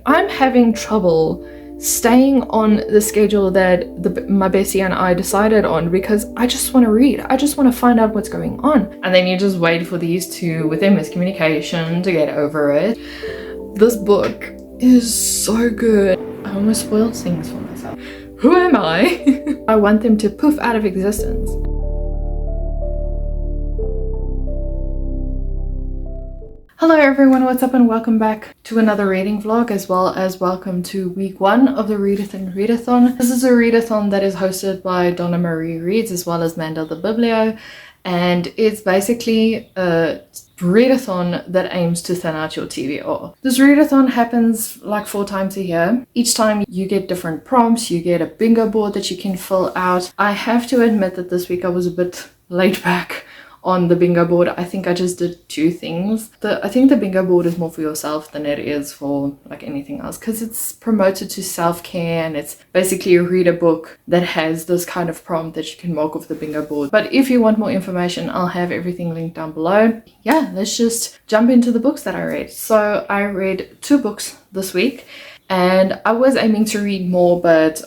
I'm having trouble staying on the schedule that my bestie and I decided on because I just want to read. I just want to find out what's going on. And then you just wait for these two with their miscommunication to get over it. This book is so good. I almost spoiled things for myself. Who am I? I want them to poof out of existence. Hello everyone, what's up and welcome back to another reading vlog, as well as welcome to week 1 of the readathon. This is a readathon that is hosted by Donna mariereads as well as Manda the Biblio, and it's basically a readathon that aims to thin out your TBR. This readathon happens like 4 times a year. Each time you get different prompts, you get a bingo board that you can fill out. I have to admit that this week I was a bit laid back on the bingo board. I think I just did 2 things. I think the bingo board is more for yourself than it is for like anything else, because it's promoted to self-care and it's basically read a book that has this kind of prompt that you can mark off the bingo board. But if you want more information, I'll have everything linked down below. Yeah, let's just jump into the books that I read. So I read 2 books this week and I was aiming to read more, but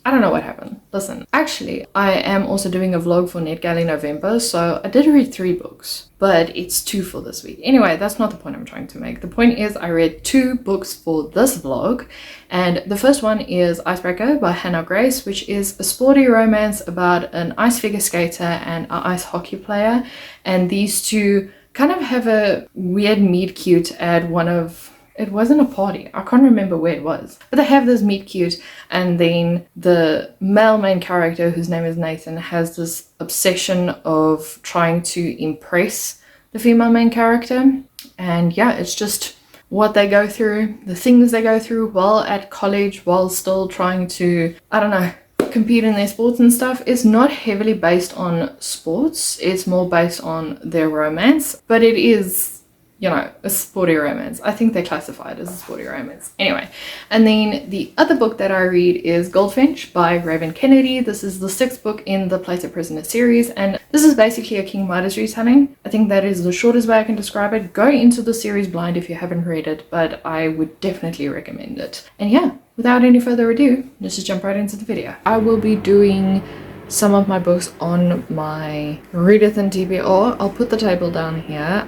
I don't know what happened. Listen, actually, I am also doing a vlog for NetGalley November, so I did read 3 books, but it's 2 for this week. Anyway, that's not the point I'm trying to make. The point is I read 2 books for this vlog, and the first one is Icebreaker by Hannah Grace, which is a sporty romance about an ice figure skater and an ice hockey player, and these two kind of have a weird meet cute at one of... It wasn't a party. I can't remember where it was. But they have this meet cute, and then the male main character, whose name is Nathan, has this obsession of trying to impress the female main character. And yeah, it's just what they go through, the things they go through while at college, while still trying to, I don't know, compete in their sports and stuff. It's not heavily based on sports. It's more based on their romance. But it is, you know, a sporty romance. I think they classify it as a sporty romance. Anyway, and then the other book that I read is Goldfinch by Raven Kennedy. This is the 6th book in the Place of Prisoner series, and this is basically a King Midas retelling. I think that is the shortest way I can describe it. Go into the series blind if you haven't read it, but I would definitely recommend it. And yeah, without any further ado, let's just jump right into the video. I will be doing some of my books on my readathon TBR. I'll put the table down here.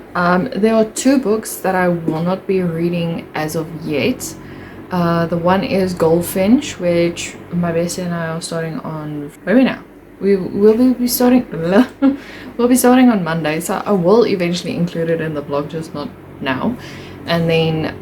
There are 2 books that I will not be reading as of yet. The one is Goldfinch, which my bestie and I are starting on... Where are we now? We'll be starting... we'll be starting on Monday, so I will eventually include it in the vlog, just not now. And then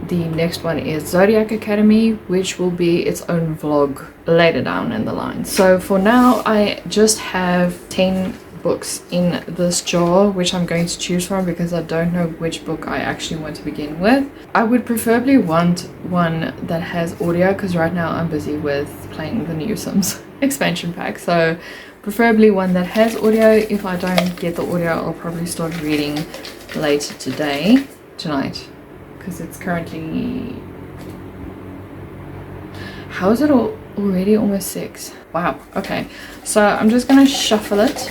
the next one is Zodiac Academy, which will be its own vlog later down in the line. So for now, I just have 10 books in this jar, which I'm going to choose from because I don't know which book I actually want to begin with. I would preferably want one that has audio, because right now I'm busy with playing the new Sims expansion pack. So preferably one that has audio. If I don't get the audio, I'll probably start reading later tonight, because it's currently... How is it already almost 6? Wow. Okay, so I'm just gonna shuffle it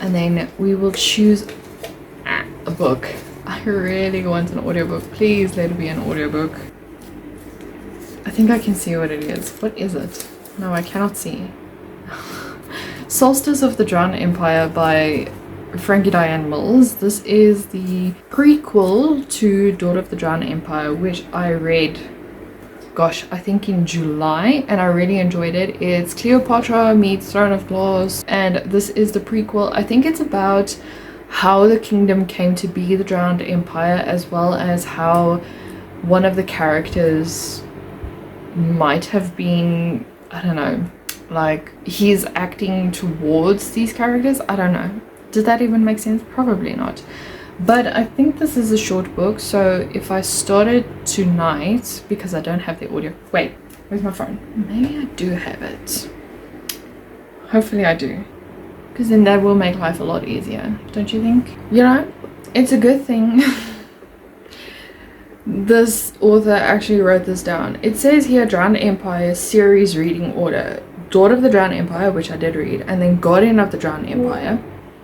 and then we will choose a book. I really want an audiobook. Please let it be an audiobook. I think I can see what it is. What is it? No, I cannot see. Solstice of the Drowned Empire by Frankie Diane Mills. This is the prequel to Daughter of the Drowned Empire, which I read, gosh, I think in July, and I really enjoyed it. It's Cleopatra meets Throne of Glass, and this is the prequel. I think it's about how the kingdom came to be the Drowned Empire, as well as how one of the characters might have been, I don't know, like he's acting towards these characters. I don't know. Did that even make sense? Probably not. But I think this is a short book, so if I started tonight, because I don't have the audio... Wait, where's my phone? Maybe I do have it. Hopefully I do. Because then that will make life a lot easier, don't you think? You know, it's a good thing this author actually wrote this down. It says here, Drowned Empire series reading order. Daughter of the Drowned Empire, which I did read, and then Guardian of the Drowned Empire,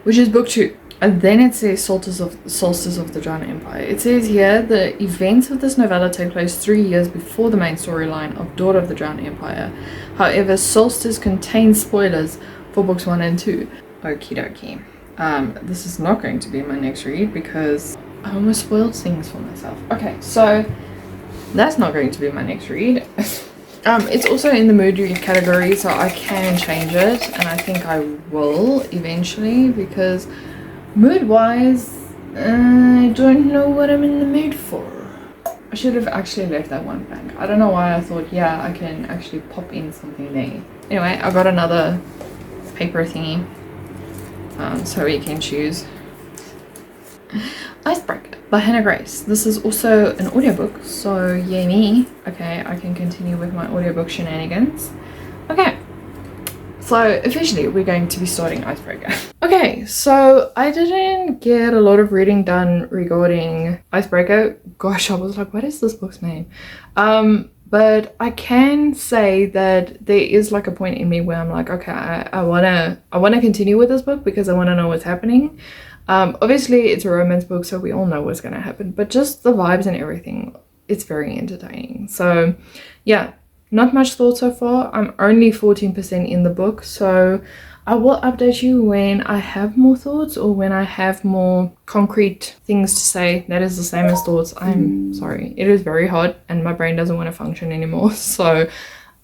which is book 2. And then it says Solstice of the Giant Empire. It says here, the events of this novella take place 3 years before the main storyline of Daughter of the Giant Empire. However, Solstice contains spoilers for books 1 and 2. Okie dokie. This is not going to be my next read because I almost spoiled things for myself. Okay, so that's not going to be my next read. It's also in the mood read category, so I can change it, and I think I will eventually, because mood-wise, I don't know what I'm in the mood for. I should have actually left that one blank. I don't know why I thought, yeah, I can actually pop in something there. Anyway, I got another paper thingy, so we can choose. Icebreaker by Hannah Grace. This is also an audiobook, so yay me. Okay, I can continue with my audiobook shenanigans. Okay, so officially we're going to be starting Icebreaker. Okay, so I didn't get a lot of reading done regarding Icebreaker. Gosh, I was like, what is this book's name? But I can say that there is like a point in me where I'm like, okay, I wanna continue with this book because I wanna know what's happening. Obviously it's a romance book, so we all know what's gonna happen, but just the vibes and everything, it's very entertaining. So yeah, not much thought so far. I'm only 14% in the book, so I will update you when I have more thoughts or when I have more concrete things to say. That is the same as thoughts. I'm sorry, it is very hot and my brain doesn't want to function anymore, so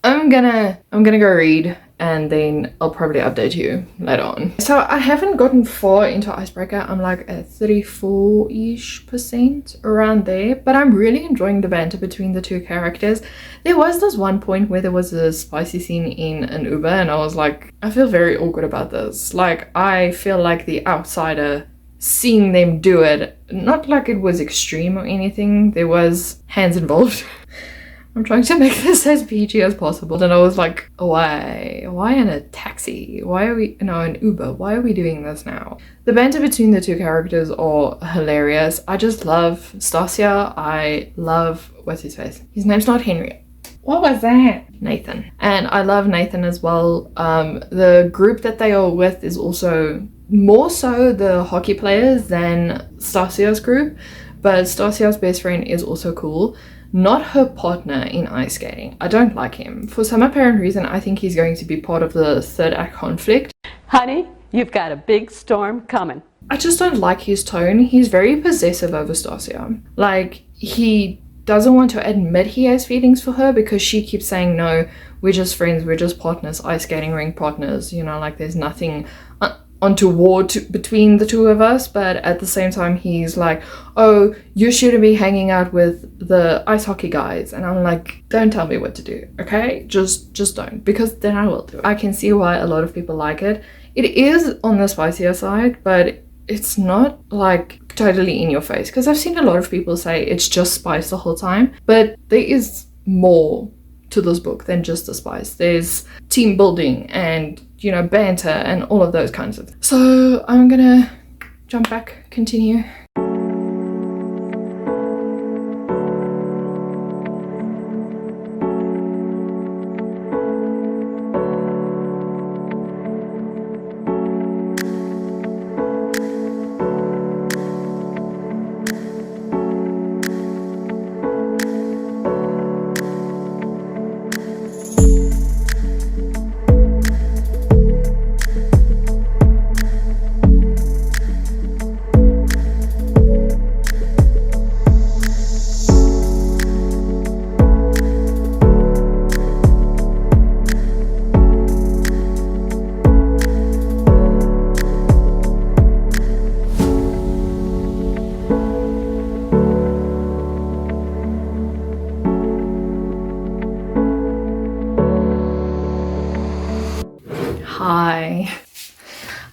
I'm gonna go read and then I'll probably update you later on. So I haven't gotten far into Icebreaker. I'm like at 34-ish% around there, but I'm really enjoying the banter between the two characters. There was this one point where there was a spicy scene in an Uber and I was like, I feel very awkward about this. Like, I feel like the outsider seeing them do it. Not like it was extreme or anything. There was hands involved. I'm trying to make this as PG as possible. And I was like, why in a taxi? Why are we, no, an Uber? Why are we doing this now? The banter between the two characters are hilarious. I just love Stasia. I love, what's his face? His name's not Henry. What was that? Nathan. And I love Nathan as well. The group that they are with is also more so the hockey players than Stasia's group. But Stasia's best friend is also cool. Not her partner in ice skating. I don't like him. For some apparent reason, I think he's going to be part of the third act conflict. Honey, you've got a big storm coming. I just don't like his tone. He's very possessive over Stasia. Like, he doesn't want to admit he has feelings for her because she keeps saying, no, we're just friends, we're just partners, ice skating ring partners. You know, like there's nothing untoward between the two of us, but at the same time he's like, oh, you shouldn't be hanging out with the ice hockey guys. And I'm like, don't tell me what to do, okay? Just don't, because then I will do it. I can see why a lot of people like it. It is on the spicier side, but it's not like totally in your face, because I've seen a lot of people say it's just spice the whole time, but there is more to this book than just the spice. There's team building and, you know, banter and all of those kinds of things. So I'm gonna jump back, continue. Hi.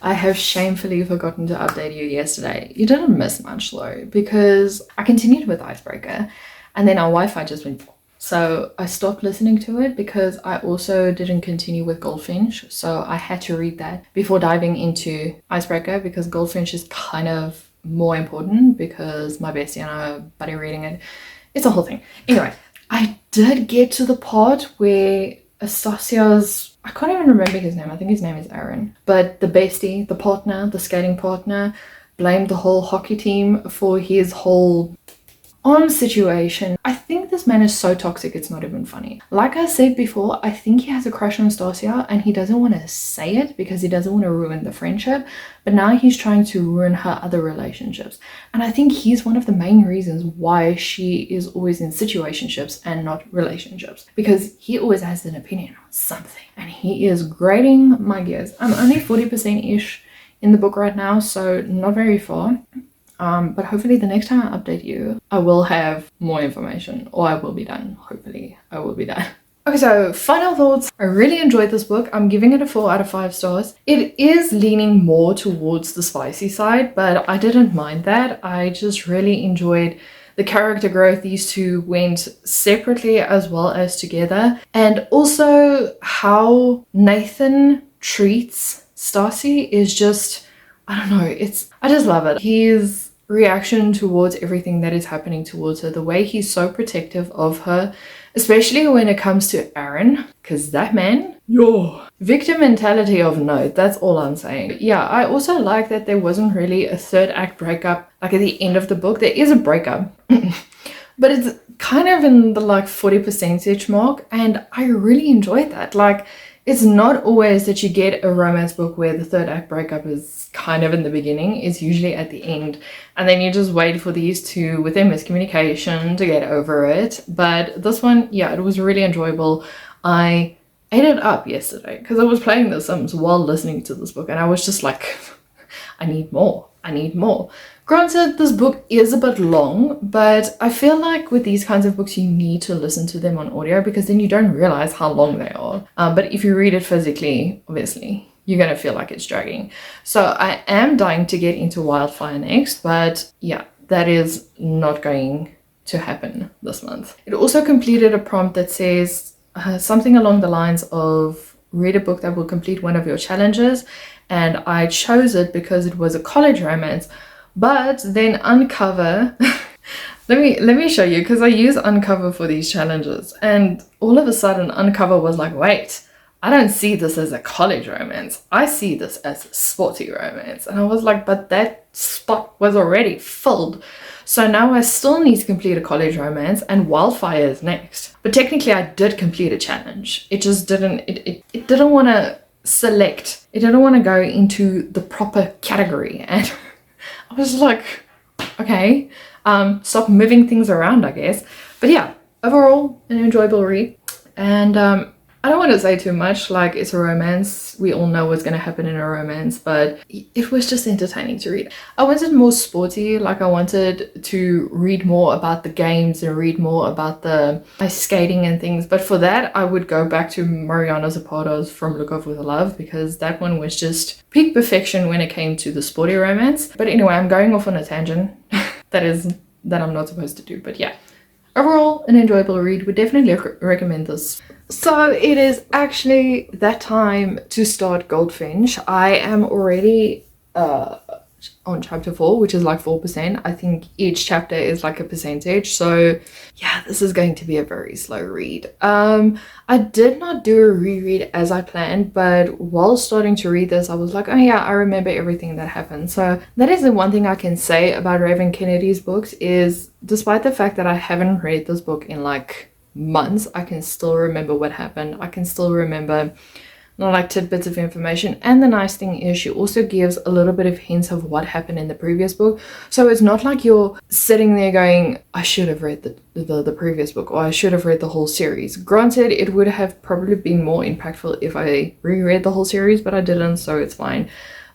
I have shamefully forgotten to update you yesterday. You didn't miss much though, because I continued with Icebreaker and then our Wi-Fi just went full. So I stopped listening to it because I also didn't continue with Goldfinch. So I had to read that before diving into Icebreaker, because Goldfinch is kind of more important because my bestie and I are buddy reading it. It's a whole thing. Anyway, I did get to the part where Stasia's, I can't even remember his name, I think his name is Aaron, but the bestie, the partner, the skating partner, blamed the whole hockey team for his whole arm situation. I think this man is so toxic, it's not even funny. Like I said before, I think he has a crush on Stasia and he doesn't want to say it because he doesn't want to ruin the friendship, but now he's trying to ruin her other relationships. And I think he's one of the main reasons why she is always in situationships and not relationships, because he always has an opinion on something and he is grating my gears. I'm only 40%-ish in the book right now, so not very far. But hopefully the next time I update you, I will have more information, or I will be done. Hopefully I will be done. Okay, so final thoughts. I really enjoyed this book. I'm giving it a 4 out of 5 stars. It is leaning more towards the spicy side, but I didn't mind that. I just really enjoyed the character growth. These two went separately as well as together. And also how Nathan treats Stacy is just, I don't know, I just love it. His reaction towards everything that is happening towards her, the way he's so protective of her, especially when it comes to Aaron, because that man, victim mentality of note, that's all I'm saying. Yeah, I also like that there wasn't really a third act breakup, like at the end of the book. There is a breakup, but it's kind of in the like 40% mark, and I really enjoyed that. Like, it's not always that you get a romance book where the third act breakup is kind of in the beginning. It's usually at the end. And then you just wait for these two with their miscommunication to get over it. But this one, yeah, it was really enjoyable. I ate it up yesterday because I was playing The Sims while listening to this book. And I was just like, I need more. I need more. Granted, this book is a bit long, but I feel like with these kinds of books, you need to listen to them on audio because then you don't realize how long they are. But if you read it physically, obviously, you're going to feel like it's dragging. So I am dying to get into Wildfire next, but yeah, that is not going to happen this month. It also completed a prompt that says something along the lines of read a book that will complete one of your challenges. And I chose it because it was a college romance. But then Uncover, let me show you, because I use Uncover for these challenges. And all of a sudden Uncover was like, wait, I don't see this as a college romance. I see this as a sporty romance. And I was like, but that spot was already filled. So now I still need to complete a college romance, and Wildfire is next. But technically I did complete a challenge. It just didn't, it didn't want to select. It didn't want to go into the proper category. And I was like, okay, stop moving things around, I guess. But yeah, overall, an enjoyable read. And I don't want to say too much, like it's a romance. We all know what's going to happen in a romance, but it was just entertaining to read. I wanted more sporty, like I wanted to read more about the games and read more about the ice skating and things. But for that, I would go back to Mariana Zapata's From Look Off With Love, because that one was just peak perfection when it came to the sporty romance. But anyway, I'm going off on a tangent that I'm not supposed to do, but yeah. Overall, an enjoyable read. Would definitely recommend this. So it is actually that time to start Goldfinch. I am already on chapter 4, which is like 4%. I think each chapter is like a percentage. So yeah, this is going to be a very slow read. I did not do a reread as I planned, but while starting to read this, I was like, oh yeah, I remember everything that happened. So that is the one thing I can say about Raven Kennedy's books is, despite the fact that I haven't read this book in like months, I can still remember what happened. I can still remember like tidbits of information. And the nice thing is she also gives a little bit of hints of what happened in the previous book. So it's not like you're sitting there going, I should have read the previous book, or I should have read the whole series. Granted, it would have probably been more impactful if I reread the whole series, but I didn't, so it's fine.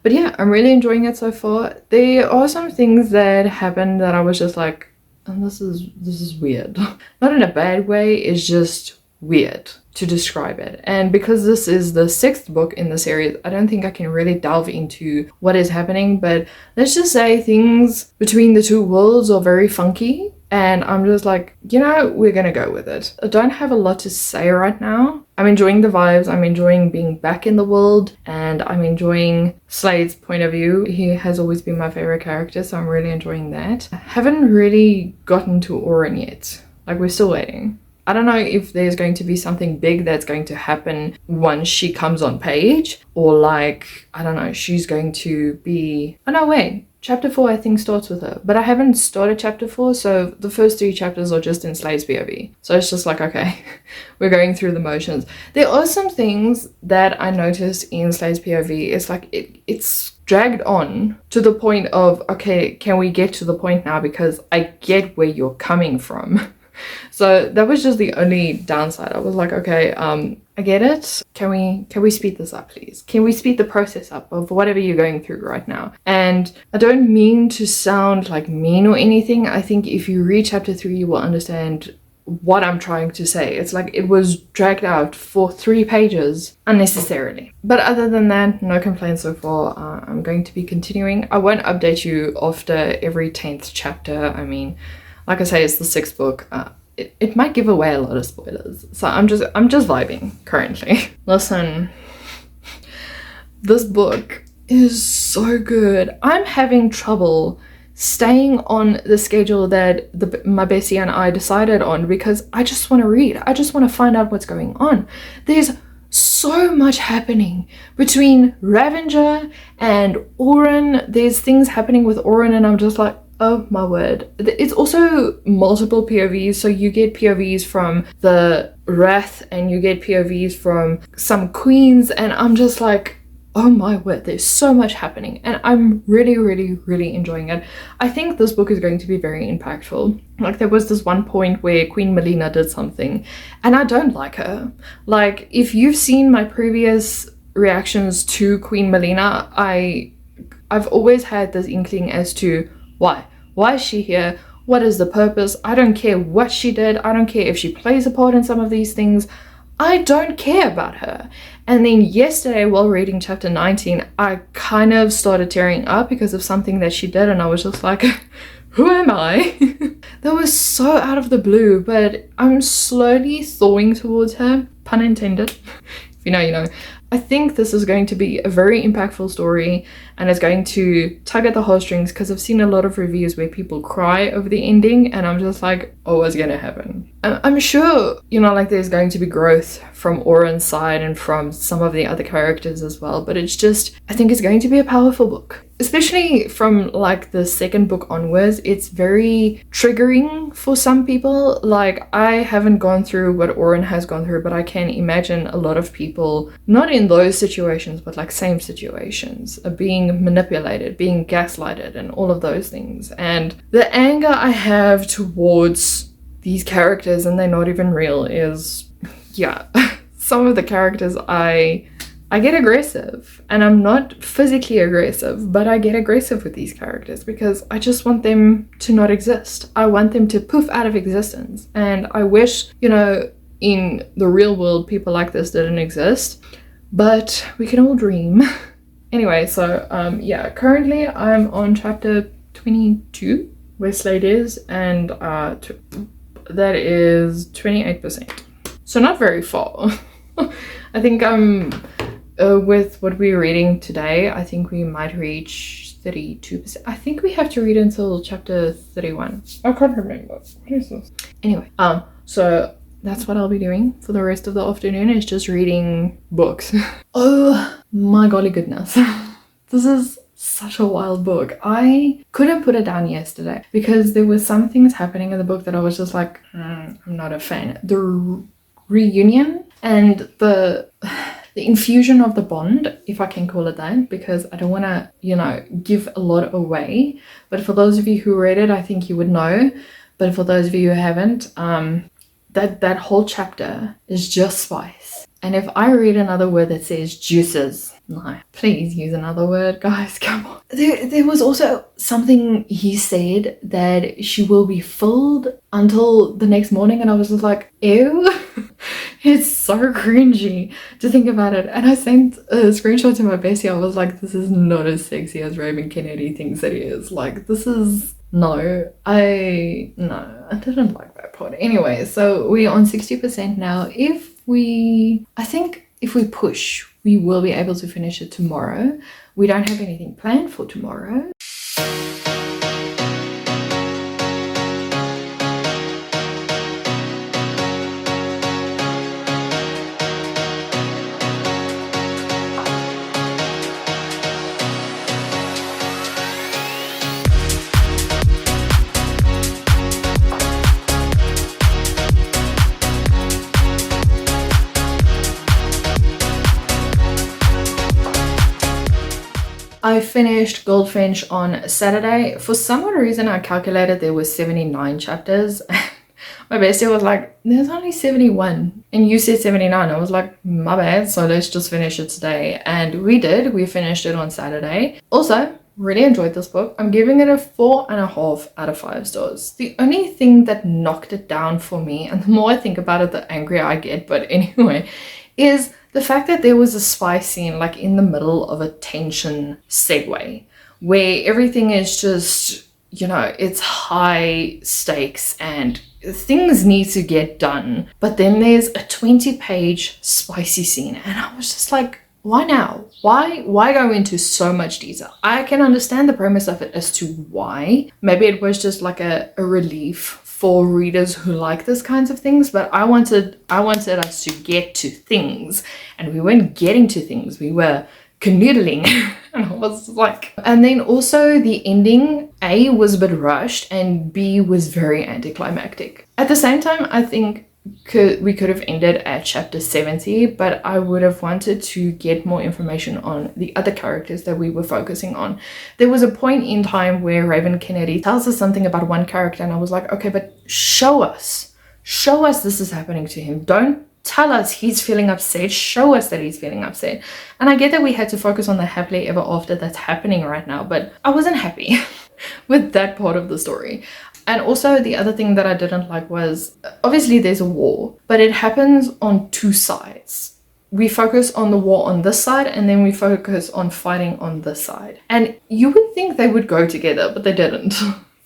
But yeah, I'm really enjoying it so far. There are some things that happened that I was just like, and this is weird. Not in a bad way, it's just weird to describe it. And because this is the 6th book in the series, I don't think I can really delve into what is happening, but let's just say things between the two worlds are very funky, and I'm just like, you know, we're gonna go with it. I don't have a lot to say right now. I'm enjoying the vibes, I'm enjoying being back in the world, and I'm enjoying Slade's point of view. He has always been my favorite character, so I'm really enjoying that. I haven't really gotten to Oren yet. Like, we're still waiting. I don't know if there's going to be something big that's going to happen once she comes on page, or like, I don't know, she's going to be... Oh no, wait. chapter 4 I think starts with her, but I haven't started chapter 4, so the first 3 chapters are just in Slay's POV. So it's just like, okay, we're going through the motions. There are some things that I noticed in Slay's POV. It's like it's dragged on to the point of, okay, can we get to the point now, because I get where you're coming from. So that was just the only downside. I was like, okay, I get it. Can we speed this up, please? Can we speed the process up of whatever you're going through right now? And I don't mean to sound like mean or anything. I think if you read chapter 3, you will understand what I'm trying to say. It's like it was dragged out for 3 pages unnecessarily. But other than that, no complaints so far. I'm going to be continuing. I won't update you after every 10th chapter. I mean, like I say, it's the 6th book. It might give away a lot of spoilers. So I'm just vibing currently. Listen, this book is so good. I'm having trouble staying on the schedule that my bestie and I decided on, because I just want to read. I just want to find out what's going on. There's so much happening between Ravenger and Oren. There's things happening with Oren and I'm just like, oh my word. It's also multiple POVs, so you get POVs from the Wrath and you get POVs from some queens, and I'm just like, oh my word, there's so much happening and I'm really, really, really enjoying it. I think this book is going to be very impactful. Like, there was this one point where Queen Melina did something and I don't like her. Like, if you've seen my previous reactions to Queen Melina, I've always had this inkling as to why is she here? What is the purpose? I don't care what she did. I don't care if she plays a part in some of these things. I don't care about her. And then yesterday, while reading chapter 19, I kind of started tearing up because of something that she did, and I was just like, who am I? That was so out of the blue, but I'm slowly thawing towards her, pun intended. If you know, you know. I think this is going to be a very impactful story, and it's going to tug at the heartstrings, because I've seen a lot of reviews where people cry over the ending and I'm just like, oh, what's gonna happen? I'm sure, you know, like there's going to be growth from Oren's side and from some of the other characters as well, but it's just, I think it's going to be a powerful book. Especially from like the 2nd book onwards, it's very triggering for some people. Like, I haven't gone through what Oren has gone through, but I can imagine a lot of people, not in those situations, but like same situations, being manipulated, being gaslighted and all of those things. And the anger I have towards these characters, and they're not even real, is, yeah, some of the characters I get aggressive, and I'm not physically aggressive, but I get aggressive with these characters because I just want them to not exist. I want them to poof out of existence. And I wish, you know, in the real world, people like this didn't exist, but we can all dream. Anyway, so yeah, currently I'm on chapter 22, where Slade is, and that is 28%. So not very far. I think with what we're reading today, I think we might reach 32%. I think we have to read until chapter 31. I can't remember. What is this? Anyway, so that's what I'll be doing for the rest of the afternoon, is just reading books. Oh my golly goodness. This is such a wild book. I couldn't put it down yesterday because there were some things happening in the book that I was just like, I'm not a fan. The reunion and the infusion of the bond, if I can call it that, because I don't want to, you know, give a lot away. But for those of you who read it, I think you would know. But for those of you who haven't, that whole chapter is just spice. And if I read another word that says juices, no, please use another word, guys, come on. There was also something he said that she will be filled until the next morning, and I was just like, ew. It's so cringy to think about it. And I sent a screenshot to my bestie. I was like, this is not as sexy as Raven Kennedy thinks it is. Like, this is, no, I didn't like that part. Anyway, so we're on 60% now. I think if we push, we will be able to finish it tomorrow. We don't have anything planned for tomorrow. I finished Goldfinch on Saturday. For some odd reason, I calculated there was 79 chapters. My bestie was like, there's only 71. And you said 79. I was like, my bad. So let's just finish it today. And we did. We finished it on Saturday. Also, really enjoyed this book. I'm giving it a 4.5 out of 5 stars. The only thing that knocked it down for me, and the more I think about it, the angrier I get, but anyway, is the fact that there was a spy scene like in the middle of a tension segue where everything is just, you know, it's high stakes and things need to get done. But then there's a 20-page spicy scene and I was just like, why now? Why go into so much detail? I can understand the premise of it as to why. Maybe it was just like a relief for readers who like this kinds of things, but I wanted us to get to things, and we weren't getting to things. We were canoodling. And I was like, and then also the ending, A, was a bit rushed and B, was very anticlimactic. At the same time, I think we could have ended at chapter 70, but I would have wanted to get more information on the other characters that we were focusing on. There was a point in time where Raven Kennedy tells us something about one character and I was like, okay, but show us this is happening to him. Don't tell us he's feeling upset, show us that he's feeling upset. And I get that we had to focus on the happily ever after that's happening right now, but I wasn't happy with that part of the story. And also the other thing that I didn't like was, obviously there's a war, but it happens on two sides. We focus on the war on this side and then we focus on fighting on this side. And you would think they would go together, but they didn't.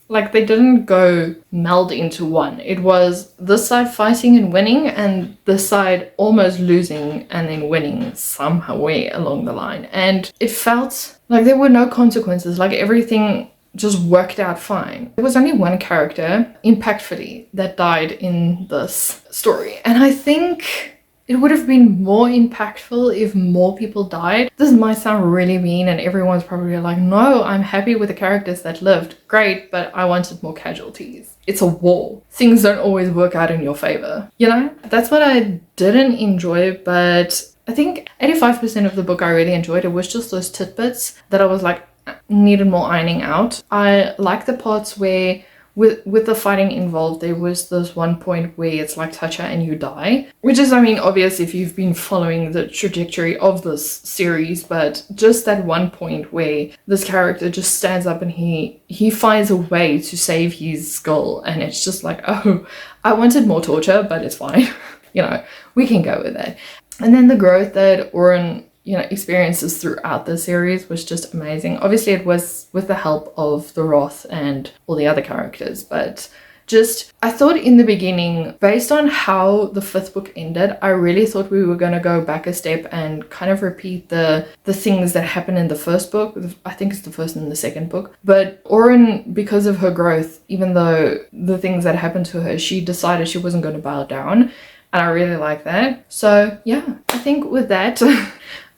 Like they didn't go meld into one. It was this side fighting and winning and this side almost losing and then winning somewhere along the line. And it felt like there were no consequences, like everything just worked out fine. There was only one character, impactfully, that died in this story. And I think it would have been more impactful if more people died. This might sound really mean and everyone's probably like, no, I'm happy with the characters that lived. Great, but I wanted more casualties. It's a war. Things don't always work out in your favor. You know, that's what I didn't enjoy, but I think 85% of the book I really enjoyed. It was just those tidbits that I was like, needed more ironing out. I like the parts where with the fighting involved, there was this one point where it's like touch her and you die, which is, I mean, obvious if you've been following the trajectory of this series, but just that one point where this character just stands up and he finds a way to save his skull, and it's just like, oh, I wanted more torture, but it's fine. You know, we can go with that. And then the growth that Oren, you know, experiences throughout the series was just amazing. Obviously it was with the help of the Roth and all the other characters, but just, I thought in the beginning, based on how the 5th book ended, I really thought we were going to go back a step and kind of repeat the things that happened in the 1st book. I think it's the 1st and the 2nd book. But Oren, because of her growth, even though the things that happened to her, she decided she wasn't going to bow down. And I really like that. So yeah, I think with that,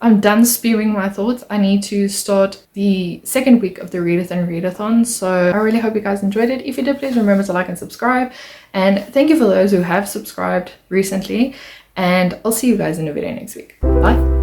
I'm done spewing my thoughts. I need to start the 2nd week of the readathon. So I really hope you guys enjoyed it. If you did, please remember to like and subscribe. And thank you for those who have subscribed recently. And I'll see you guys in a video next week. Bye.